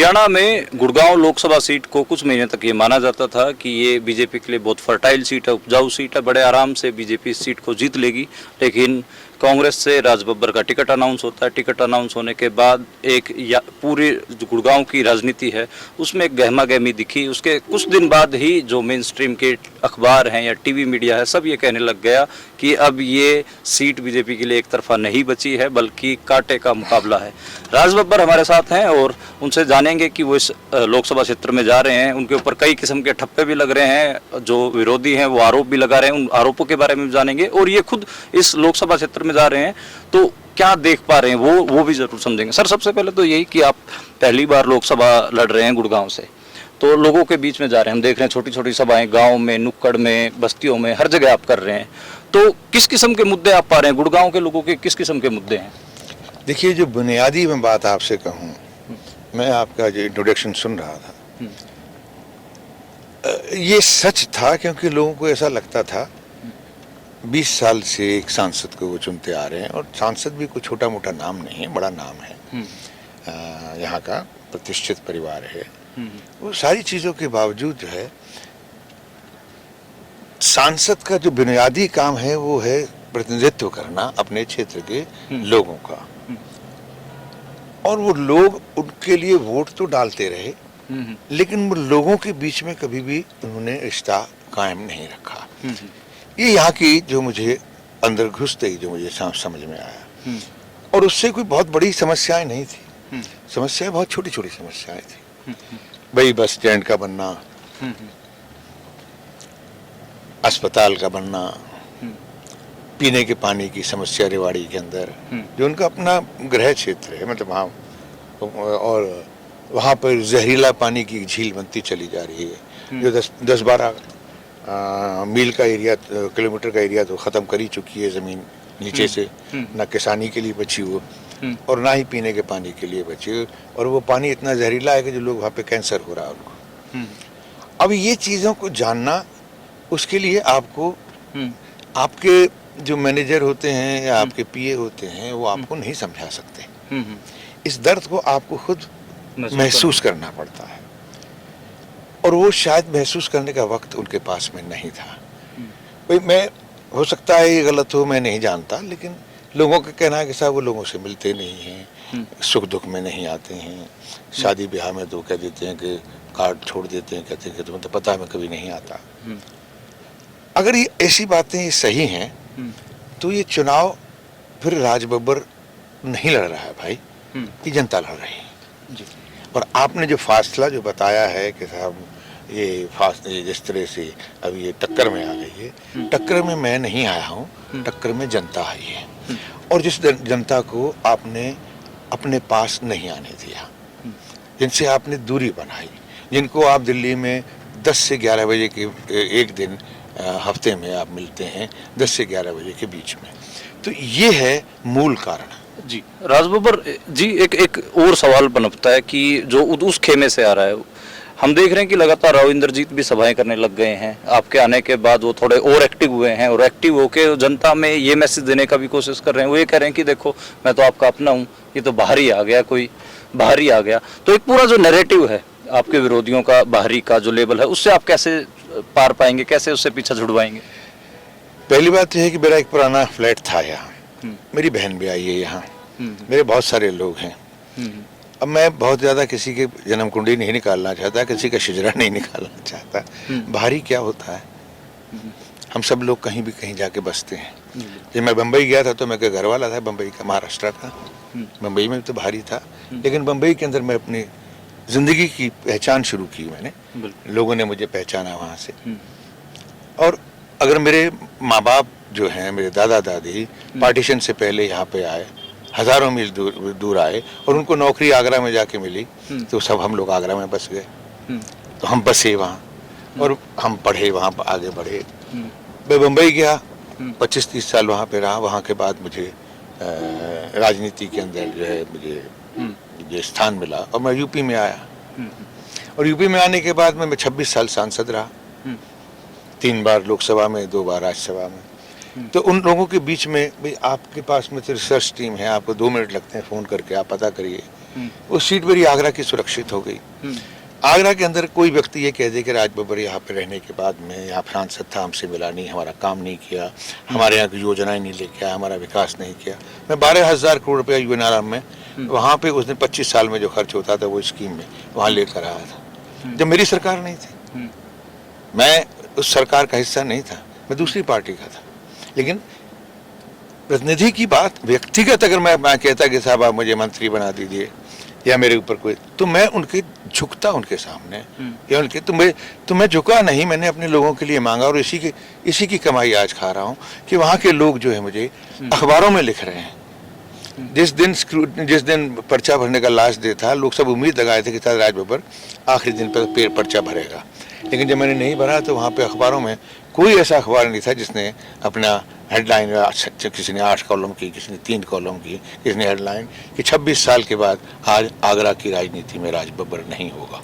हरियाणा में गुड़गांव लोकसभा सीट को कुछ महीने तक ये माना जाता था कि ये बीजेपी के लिए बहुत फर्टाइल सीट है, उपजाऊ सीट है, बड़े आराम से बीजेपी इस सीट को जीत लेगी। लेकिन कांग्रेस से राज बब्बर का टिकट अनाउंस होता है। टिकट अनाउंस होने के बाद पूरी जो गुड़गांव की राजनीति है उसमें एक गहमा गहमी दिखी। उसके कुछ दिन बाद ही जो मेन स्ट्रीम के अखबार हैं या टीवी मीडिया है सब ये कहने लग गया कि अब ये सीट बीजेपी के लिए एक तरफा नहीं बची है बल्कि कांटे का मुकाबला है। राज बब्बर हमारे साथ हैं और उनसे जानेंगे कि वो इस लोकसभा क्षेत्र में जा रहे हैं। उनके ऊपर कई किस्म के ठप्पे भी लग रहे हैं, जो विरोधी हैं वो आरोप भी लगा रहे हैं, उन आरोपों के बारे में भी जानेंगे और ये खुद इस लोकसभा क्षेत्र में जा रहे हैं तो क्या देख पा रहे हैं वो भी जरूर समझेंगे। सर, सबसे पहले तो यही कि आप पहली बार लोकसभा लड़ रहे हैं गुड़गांव से, तो लोगों के बीच में जा रहे हैं, हम देख रहे हैं छोटी छोटी सभाएं गांव में, नुक्कड़ में, बस्तियों में, हर जगह आप कर रहे हैं। तो किस किस्म के मुद्दे आप पा रहे हैं? गुड़गांव के लोगों के किस किस्म के मुद्दे हैं? देखिए, जो बुनियादी मैं बात आपसे कहूँ, मैं आपका जो इंट्रोडक्शन सुन रहा था, ये सच था क्योंकि लोगों को ऐसा लगता था 20 साल से एक सांसद को वो चुनते आ रहे हैं और सांसद भी कोई छोटा मोटा नाम नहीं है, बड़ा नाम है, यहाँ का प्रतिष्ठित परिवार है। वो सारी चीज़ों के बावजूद जो है सांसद का जो बुनियादी काम है वो है प्रतिनिधित्व करना अपने क्षेत्र के लोगों का, और वो लोग उनके लिए वोट तो डालते रहे लेकिन वो लोगों के बीच में कभी भी उन्होंने रिश्ता कायम नहीं रखा। ये यहाँ की जो मुझे अंदर घुसते ही जो मुझे समझ में आया, और उससे कोई बहुत बड़ी समस्याएं नहीं थी, समस्याएं बहुत छोटी छोटी समस्याएं थी। भाई बस स्टैंड का बनना, अस्पताल का बनना, पीने के पानी की समस्या रेवाड़ी के अंदर जो उनका अपना गृह क्षेत्र है, मतलब वहाँ, और वहाँ पर जहरीला पानी की झील बनती चली जा रही है जो 10-12 मील का एरिया, किलोमीटर का एरिया तो ख़त्म कर ही चुकी है ज़मीन नीचे से, ना किसानी के लिए बची हो और ना ही पीने के पानी के लिए बची हो, और वो पानी इतना जहरीला है कि जो लोग वहाँ पे कैंसर हो रहा है उनको। अब ये चीज़ों को जानना, उसके लिए आपको आपके जो मैनेजर होते हैं या आपके पीए होते हैं वो आपको नहीं समझा सकते। इस दर्द को आपको खुद महसूस करना पड़ता है, और वो शायद महसूस करने का वक्त उनके पास में नहीं था। भाई मैं, हो सकता है ये गलत हो, मैं नहीं जानता, लेकिन लोगों का कहना है कि साहब वो लोगों से मिलते नहीं हैं, सुख दुख में नहीं आते हैं, शादी ब्याह में तो कह देते हैं कि कार्ड छोड़ देते हैं, कहते हैं कि तुम्हें तो पता है मैं कभी नहीं आता। अगर ये ऐसी बातें ये सही हैं तो ये चुनाव फिर राज बब्बर नहीं लड़ रहा है भाई, ये जनता लड़ रही है। और आपने जो फासला जो बताया है कि साहब ये जिस तरह से अब ये टक्कर में आ गई है, टक्कर में मैं नहीं आया हूँ, टक्कर में जनता आई है, और जिस जनता को आपने अपने पास नहीं आने दिया, जिनसे आपने दूरी बनाई, जिनको आप दिल्ली में 10 से 11 बजे के एक दिन हफ्ते में आप मिलते हैं 10 से 11 बजे के बीच में, तो ये है मूल कारण। जी राज बब्बर जी, एक और सवाल पनपता है कि जो उस खेमे से आ रहा है, हम देख रहे हैं कि लगातार राव इंद्रजीत भी सभाएं करने लग गए हैं। आपके आने के बाद वो थोड़े और एक्टिव हुए हैं, और एक्टिव होकर जनता में ये मैसेज देने का भी कोशिश कर रहे हैं। वो ये कह रहे हैं कि देखो मैं तो आपका अपना हूँ, ये तो बाहर ही आ गया, कोई बाहर ही आ गया। तो एक पूरा जो नैरेटिव है आपके विरोधियों का, बाहरी का जो लेबल है, उससे आप कैसे पार पाएंगे, कैसे उससे पीछा छुड़वाएंगे? पहली बात यह है कि मेरा एक पुराना फ्लैट था यहाँ, मेरी बहन भी आई है यहाँ, मेरे बहुत सारे लोग हैं। अब मैं बहुत ज़्यादा किसी के जन्म कुंडली नहीं निकालना चाहता, किसी का शिजरा नहीं निकालना चाहता। बाहरी क्या होता है, हम सब लोग कहीं भी कहीं जाके बसते हैं। जब मैं बम्बई गया था तो मैं घर वाला था, बम्बई का, महाराष्ट्र का, बम्बई में तो बाहरी था, लेकिन बम्बई के अंदर मैं अपनी ज़िंदगी की पहचान शुरू की मैंने, लोगों ने मुझे पहचाना वहाँ से। और अगर मेरे माँ बाप जो हैं, मेरे दादा दादी पार्टीशन से पहले यहाँ पे आए, हज़ारों मील दूर आए, और उनको नौकरी आगरा में जाके मिली, तो सब हम लोग आगरा में बस गए, तो हम बसे वहाँ और हम पढ़े वहाँ, आगे बढ़े। मैं बम्बई गया, 25-30 साल वहाँ पे रहा। वहाँ के बाद मुझे राजनीति के अंदर जो है मुझे ये स्थान मिला, और मैं यूपी में आया, और यूपी में आने के बाद मैं 26 साल सांसद रहा, 3 बार लोकसभा में, 2 बार राज्यसभा में। तो उन लोगों के बीच में, भाई आपके पास में तो रिसर्च टीम है, आपको 2 मिनट लगते हैं, फ़ोन करके आप पता करिए वो सीट मेरी आगरा की सुरक्षित हो गई। आगरा के अंदर कोई व्यक्ति ये कह दे कि राज बब्बर यहाँ पे रहने के बाद में यहाँ सांसद था, हमसे मिला नहीं, हमारा काम नहीं किया, हमारे यहाँ की योजनाएं नहीं लेके आया, हमारा विकास नहीं किया। मैं 12,000 करोड़ रुपया यूएनआरएम में वहाँ पे उसने 25 साल में जो खर्च होता था वो स्कीम में वहाँ लेकर आया था, जब मेरी सरकार नहीं थी। मैं उस सरकार का हिस्सा नहीं था, मैं दूसरी पार्टी का था। लेकिन प्रतिनिधि की बात व्यक्तिगत अगर मैं कहता कि साहब आप मुझे मंत्री बना दीजिए या मेरे ऊपर कोई, तो मैं उनके झुकता उनके सामने या उनके तो मैं झुका नहीं। मैंने अपने लोगों के लिए मांगा और इसी की कमाई आज खा रहा हूँ कि वहाँ के लोग जो है मुझे अखबारों में लिख रहे हैं। जिस दिन पर्चा भरने का लास्ट डे था, लोग सब उम्मीद लगाए थे कि शायद राज बब्बर आखिरी दिन पर पर्चा भरेगा, लेकिन जब मैंने नहीं भरा तो वहाँ पे अखबारों में कोई ऐसा अखबार नहीं था जिसने अपना हेडलाइन, किसी ने 8 कॉलम की, किसी ने 3 कॉलम की, किसी ने हेडलाइन कि 26 साल के बाद आज आगरा की राजनीति में राज बब्बर नहीं होगा।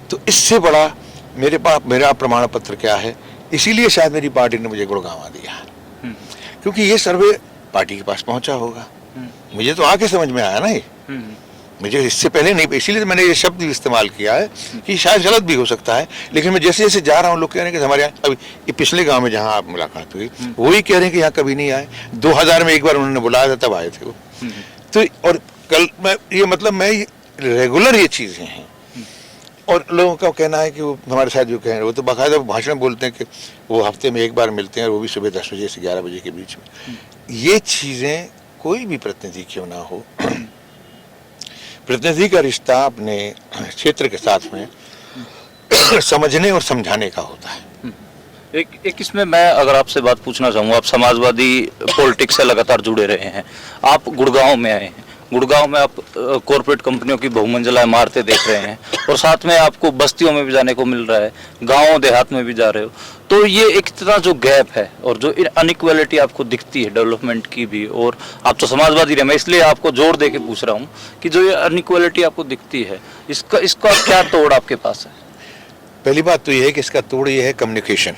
तो इससे बड़ा मेरा प्रमाण पत्र क्या है? इसीलिए शायद मेरी पार्टी ने मुझे गुड़गांव दिया है, क्योंकि ये सर्वे पार्टी के पास पहुंचा होगा। मुझे तो आके समझ में आया ना ये, मुझे इससे पहले नहीं, इसीलिए तो मैंने ये शब्द इस्तेमाल किया है कि शायद गलत भी हो सकता है। लेकिन मैं जैसे जैसे जा रहा हूँ लोग कह रहे हैं कि हमारे यहाँ अभी ये पिछले गांव में जहाँ आप मुलाकात हुई वही कह रहे हैं कि यहाँ कभी नहीं आए। 2000 में एक बार उन्होंने बुलाया था, तब आए थे वो। तो और कल मैं रेगुलर ये चीजें हैं। और लोगों का कहना है कि वो हमारे साथ जो कह रहे हैं वो तो बाकायदा भाषण में बोलते हैं कि वो हफ्ते में एक बार मिलते हैं और वो भी सुबह 10 बजे से 11 बजे के बीच में। ये चीजें कोई भी प्रतिनिधि क्यों ना हो, प्रतिनिधि का रिश्ता अपने क्षेत्र के साथ में समझने और समझाने का होता है। एक इसमें मैं अगर आपसे बात पूछना चाहूँगा, आप समाजवादी पॉलिटिक्स से लगातार जुड़े रहे हैं, आप गुड़गांव में आए हैं, गुड़गांव में आप कॉरपोरेट कंपनियों की बहुमंजिला इमारतें देख रहे हैं और साथ में आपको बस्तियों में भी जाने को मिल रहा है, गाँव देहात में भी जा रहे हो। तो ये एक इतना जो गैप है और जो अनइक्वालिटी आपको दिखती है डेवलपमेंट की भी, और आप तो समाजवादी रहे, मैं इसलिए आपको जोर दे के पूछ रहा हूँ कि जो ये अनइक्वालिटी आपको दिखती है, इसका क्या तोड़ आपके पास है? पहली बात तो ये है कि इसका तोड़ ये है कम्युनिकेशन।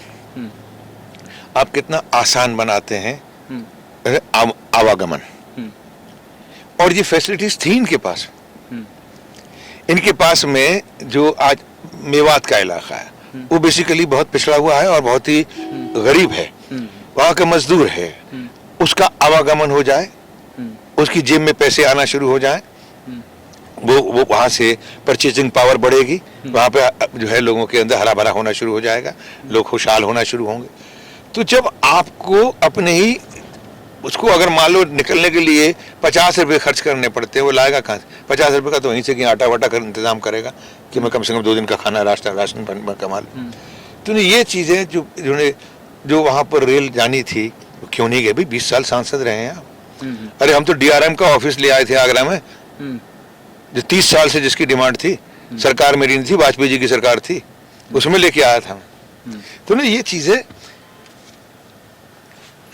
आप कितना आसान बनाते हैं आवागमन, और ये फैसिलिटीज थी इनके पास। इनके पास में जो आज मेवात का इलाका है वो बेसिकली बहुत पिछड़ा हुआ है और बहुत ही गरीब है, वहाँ का मजदूर है, उसका आवागमन हो जाए, उसकी जेब में पैसे आना शुरू हो जाए, वो वहाँ से परचेजिंग पावर बढ़ेगी, वहाँ पे जो है लोगों के अंदर हरा भरा होना शुरू हो जाएगा, लोग खुशहाल होना शुरू होंगे। तो जब आपको अपने ही उसको अगर मान लो निकलने के लिए 50 रुपये खर्च करने पड़ते हैं, वो लाएगा कहाँ से? 50 रुपये का तो वहीं से कि आटा वाटा कर इंतजाम करेगा कि मैं कम से कम 2 दिन का खाना राशन कमा लूँ। तो ये चीज़ें जो वहाँ पर रेल जानी थी क्यों नहीं गए? भाई 20 साल सांसद रहे हैं आप। अरे हम तो DRM का ऑफिस ले आए थे आगरा में, जो 30 साल से जिसकी डिमांड थी, सरकार मेरी नहीं थी, वाजपेयी जी की सरकार थी, उसमें लेके आया था। तो ये चीज़ें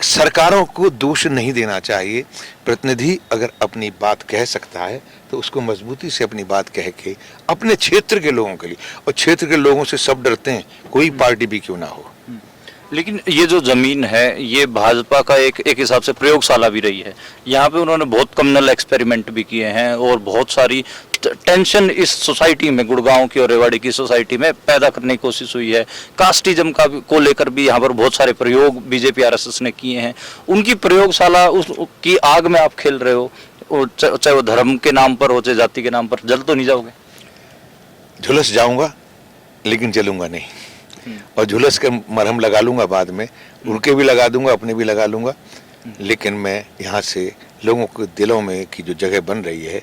सरकारों को दोष नहीं देना चाहिए। प्रतिनिधि अगर अपनी बात कह सकता है तो उसको मजबूती से अपनी बात कह के अपने क्षेत्र के लोगों के लिए, और क्षेत्र के लोगों से सब डरते हैं, कोई पार्टी भी क्यों ना हो। लेकिन ये जो जमीन है ये भाजपा का एक हिसाब से प्रयोगशाला भी रही है। यहाँ पे उन्होंने बहुत कम्युनल एक्सपेरिमेंट भी किए हैं और बहुत सारी टेंशन इस सोसाइटी में, गुड़गांव की और रेवाड़ी की सोसाइटी में पैदा करने की कोशिश हुई है। कास्टिज्म को लेकर भी यहाँ पर बहुत सारे प्रयोग बीजेपी RSS ने किए हैं। उनकी प्रयोगशाला की आग में आप खेल रहे हो, चाहे वो धर्म के नाम पर हो चाहे जाति के नाम पर। जल तो नहीं जाओगे? झुलस जाऊंगा लेकिन जलूंगा नहीं, और झुलस कर मरहम लगा लूंगा, बाद में उनके भी लगा दूंगा, अपने भी लगा लूंगा। लेकिन मैं यहाँ से लोगों के दिलों में की जो जगह बन रही है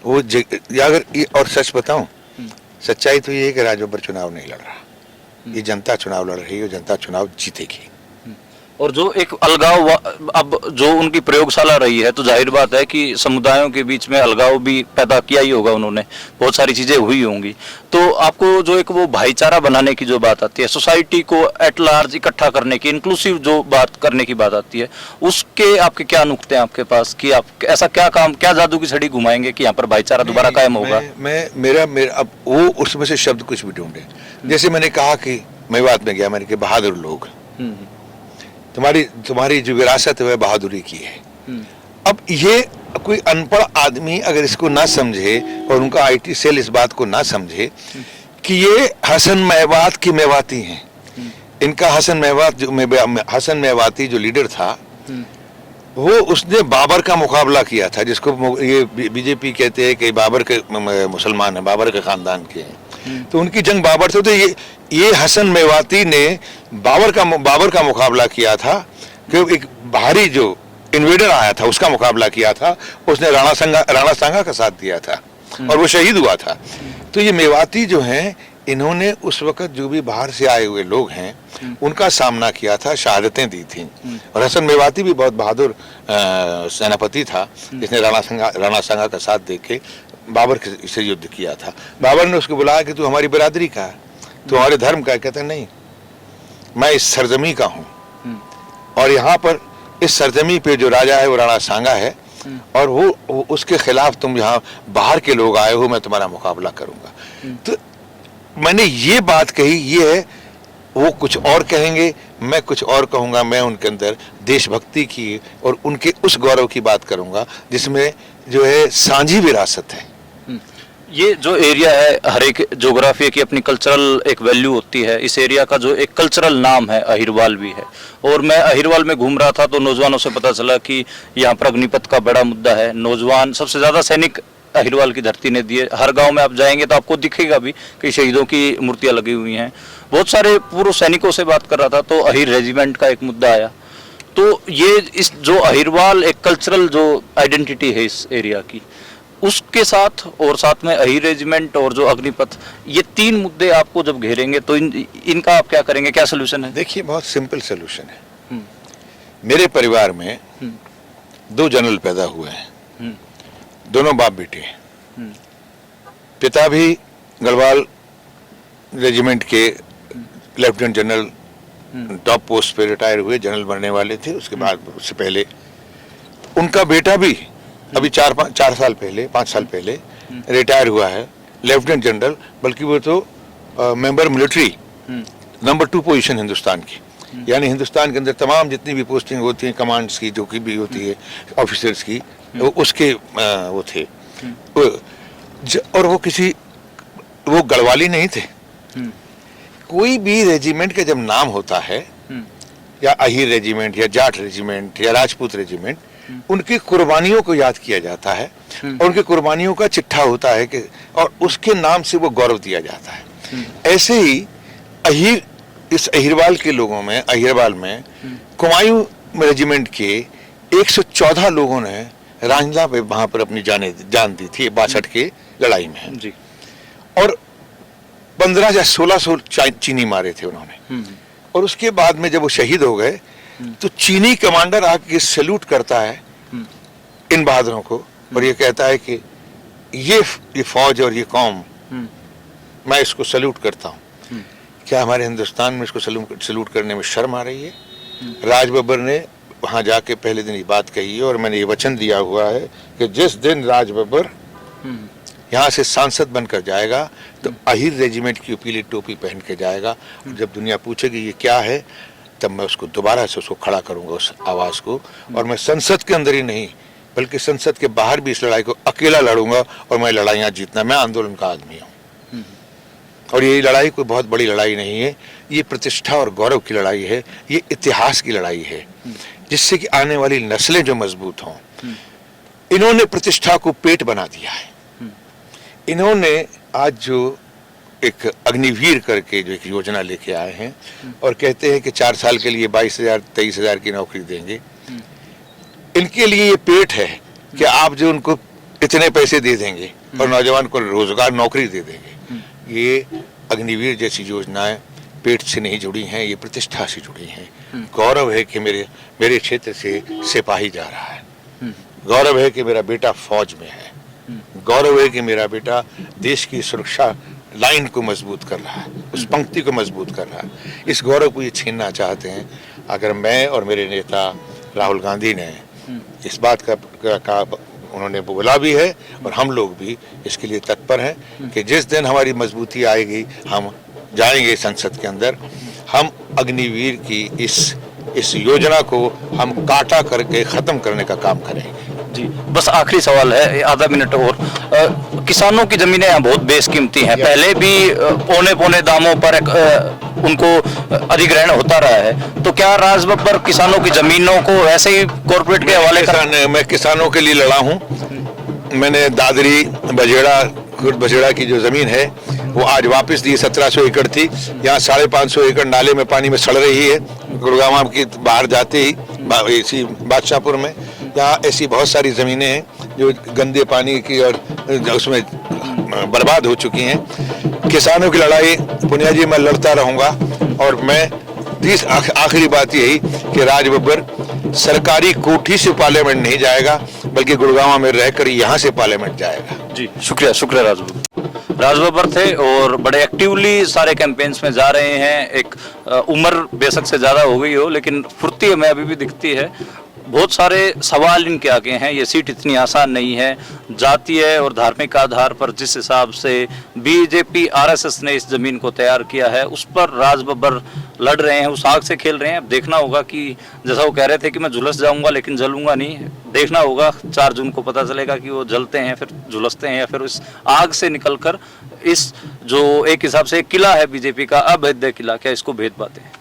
वो अगर और सच बताऊं, सच्चाई तो ये है कि राज बब्बर चुनाव नहीं लड़ रहा, ये जनता चुनाव लड़ रही है, जनता चुनाव जीतेगी। और जो एक अलगाव अब जो उनकी प्रयोगशाला रही है, तो जाहिर बात है कि समुदायों के बीच में अलगाव भी पैदा किया ही होगा उन्होंने, बहुत सारी चीजें हुई होंगी। तो आपको जो एक वो भाईचारा बनाने की जो बात आती है, सोसाइटी को एट लार्ज इकट्ठा करने की, इंक्लूसिव जो बात करने की बात आती है, उसके आपके क्या नुक्ते हैं आपके पास कि आप ऐसा क्या काम, क्या जादू की छड़ी घुमाएंगे कि यहाँ पर भाईचारा दोबारा कायम होगा? मेरा अब वो उसमें से शब्द कुछ भी ढूंढे। जैसे मैंने कहा कि मेवात में गया, मैंने कहा बहादुर लोग, तुम्हारी जो विरासत है वह बहादुरी की है। अब ये कोई अनपढ़ आदमी अगर इसको ना समझे और उनका आईटी सेल इस बात को ना समझे कि ये हसन मेवात की मेवाती हैं, इनका हसन मेवाती जो लीडर था वो उसने बाबर का मुकाबला किया था, जिसको ये बीजेपी कहते हैं कि बाबर के मुसलमान हैं, बाबर के खानदान के हैं, तो उनकी जंग बाबर से। तो ये हसन मेवाती ने बाबर का मुकाबला किया था कि एक बाहरी जो इन्वेडर आया था उसका मुकाबला किया था, उसने राणा सांगा का साथ दिया था और वो शहीद हुआ था। तो ये मेवाती जो हैं, इन्होंने उस वक्त जो भी बाहर से आए हुए लोग हैं उनका सामना किया था, शहादतें दी थी। और हसन मेवाती भी बहुत बहादुर सेनापति था, जिसने राणा सांगा का साथ देके बाबर से युद्ध किया था। बाबर ने उसको बुलाया कि तू हमारी बिरादरी का है, तू हमारे धर्म का है। कहता नहीं, मैं इस सरजमी का हूँ और यहाँ पर इस सरजमी पे जो राजा है वो राणा सांगा है और वो उसके खिलाफ तुम यहाँ बाहर के लोग आए हो, मैं तुम्हारा मुकाबला करूंगा। तो मैंने ये बात कही, ये है वो कुछ और कहेंगे, मैं कुछ और कहूंगा। मैं उनके अंदर देशभक्ति की और उनके उस गौरव की बात करूंगा जिसमें जो है सांझी विरासत है। ये जो एरिया है, हर एक ज्योग्राफी की अपनी कल्चरल एक वैल्यू होती है। इस एरिया का जो एक कल्चरल नाम है अहिरवाल भी है। और मैं अहिरवाल में घूम रहा था तो नौजवानों से पता चला कि यहाँ पर अग्निपथ का बड़ा मुद्दा है। नौजवान सबसे ज्यादा सैनिक अहिरवाल की धरती ने दिए। हर गांव में आप जाएंगे तो आपको दिखेगा भी कि शहीदों की मूर्तियां लगी हुई हैं। बहुत सारे पूर्व सैनिकों से बात कर रहा था तो अहिर रेजिमेंट का एक मुद्दा आया। तो ये इस जो अहिरवाल एक कल्चरल जो आइडेंटिटी है इस एरिया की, उसके साथ और साथ में अहिर रेजिमेंट और जो अग्निपथ, ये तीन मुद्दे आपको जब घेरेंगे तो इनका आप क्या करेंगे, क्या सोल्यूशन है? देखिए, बहुत सिंपल सोल्यूशन है। मेरे परिवार में 2 जनरल पैदा हुए हैं, दोनों बाप बेटे। पिता भी गढ़वाल रेजिमेंट के लेफ्टिनेंट जनरल टॉप पोस्ट पे रिटायर हुए, जनरल बनने वाले थे। उसके बाद उससे पहले उनका बेटा भी अभी 4 साल पहले 5 साल पहले रिटायर हुआ है, लेफ्टिनेंट जनरल, बल्कि वो तो member military number 2 position Hindustan की। यानी हिंदुस्तान के अंदर तमाम जितनी भी पोस्टिंग होती हैं, कमांड्स की जो की भी होती है, ऑफिसर्स की, वो उसके वो थे। और वो गढ़वाली नहीं थे। कोई भी रेजिमेंट का जब नाम होता है, या अहिर रेजिमेंट या जाट रेजिमेंट या राजपूत रेजिमेंट, उनकी कुर्बानियों को याद किया जाता है और उनकी कुर्बानियों का चिट्ठा होता है कि और उसके नाम से वो गौरव दिया जाता है। ऐसे ही इस अहिरवाल के लोगों में, अहिरवाल में कुमायूं रेजिमेंट के 114 लोगों ने रांझला पे वहां पर अपनी जान दी थी 62 के लड़ाई में जी। और 15 या 1600 चीनी मारे थे उन्होंने। और उसके बाद में जब वो शहीद हो गए तो चीनी कमांडर आके सैल्यूट करता है इन बहादुरों को और ये कहता है कि ये फौज और ये कौम, मैं इसको सैल्यूट करता हूँ। क्या हमारे हिंदुस्तान में इसको सैल्यूट करने में शर्म आ रही है? राज बब्बर ने वहां जाके पहले दिन ये बात कही है और मैंने ये वचन दिया हुआ है कि जिस दिन राज बब्बर यहाँ से सांसद बनकर जाएगा तो अहिर रेजिमेंट की पीली टोपी पहन के जाएगा। जब दुनिया पूछेगी ये क्या है, तब मैं उसको दोबारा से उसको खड़ा करूंगा, उस आवाज को। और मैं संसद के अंदर ही नहीं बल्कि संसद के बाहर भी इस लड़ाई को अकेला लड़ूंगा और मैं लड़ाइयां जीतना, मैं आंदोलन का आदमी हूँ। और ये लड़ाई कोई बहुत बड़ी लड़ाई नहीं है, ये प्रतिष्ठा और गौरव की लड़ाई है, ये इतिहास की लड़ाई है, जिससे कि आने वाली नस्लें जो मजबूत हों। इन्होंने प्रतिष्ठा को पेट बना दिया है। इन्होंने आज जो एक अग्निवीर करके जो एक योजना लेके आए हैं और कहते हैं कि 4 साल के लिए 22,000 23,000 की नौकरी देंगे। इनके लिए ये पेट है कि आप जो उनको इतने पैसे दे देंगे और नौजवान को रोजगार नौकरी दे देंगे। ये अग्निवीर जैसी योजनाएं पेट से नहीं जुड़ी हैं, ये प्रतिष्ठा से जुड़ी हैं। गौरव है कि मेरे क्षेत्र से सिपाही जा रहा है, गौरव है कि मेरा बेटा फौज में है, गौरव है कि मेरा बेटा देश की सुरक्षा लाइन को मजबूत कर रहा है, उस पंक्ति को मजबूत कर रहा है। इस गौरव को ये छीनना चाहते हैं। अगर मैं और मेरे नेता राहुल गांधी ने इस बात का उन्होंने बोला भी है और हम लोग भी इसके लिए तत्पर हैं कि जिस दिन हमारी मजबूती आएगी हम जाएंगे संसद के अंदर, हम अग्निवीर की इस योजना को हम काटा करके खत्म करने का काम करेंगे। जी, बस आखिरी सवाल है, आधा मिनट और। किसानों की जमीनें यहाँ बहुत बेशकीमती हैं, पहले भी पौने पौने दामों पर उनको अधिग्रहण होता रहा है, तो क्या राज बब्बर किसानों की जमीनों को ऐसे ही कॉर्पोरेट के हवाले कर? मैं किसानों के लिए लड़ा हूँ। मैंने दादरी बजेड़ा खुर्द बजेड़ा की जो जमीन है वो आज वापस दी। 1700 एकड़ थी, यहाँ 550 एकड़ नाले में पानी में सड़ रही है। गुड़गांव की बाहर जाते ही इसी बादशाहपुर में यहाँ ऐसी बहुत सारी ज़मीनें हैं जो गंदे पानी की और उसमें बर्बाद हो चुकी हैं। किसानों की लड़ाई पुनिया जी मैं लड़ता रहूँगा। और मैं आखिरी बात यही कि राज बब्बर सरकारी कोठी से पार्लियामेंट नहीं जाएगा, बल्कि गुड़गांव में रहकर यहाँ से पार्लियामेंट जाएगा। जी, शुक्रिया शुक्रिया राज बब्बर। राज बब्बर थे और बड़े एक्टिवली सारे कैंपेन्स में जा रहे हैं। एक उम्र बेशक से ज़्यादा हो गई हो, लेकिन फुर्ती हमें अभी भी दिखती है। बहुत सारे सवाल इनके आगे हैं। ये सीट इतनी आसान नहीं है। जातीय और धार्मिक आधार पर जिस हिसाब से बीजेपी आरएसएस ने इस जमीन को तैयार किया है, उस पर राज बब्बर लड़ रहे हैं, उस आग से खेल रहे हैं। अब देखना होगा कि जैसा वो कह रहे थे कि मैं झुलस जाऊंगा लेकिन जलूंगा नहीं, देखना होगा। 4 जून को पता चलेगा कि वो जलते हैं फिर झुलसते हैं या फिर इस आग से निकलकर इस जो एक हिसाब से एक किला है बीजेपी का, अभेद्य किला, क्या इसको भेद पाते हैं।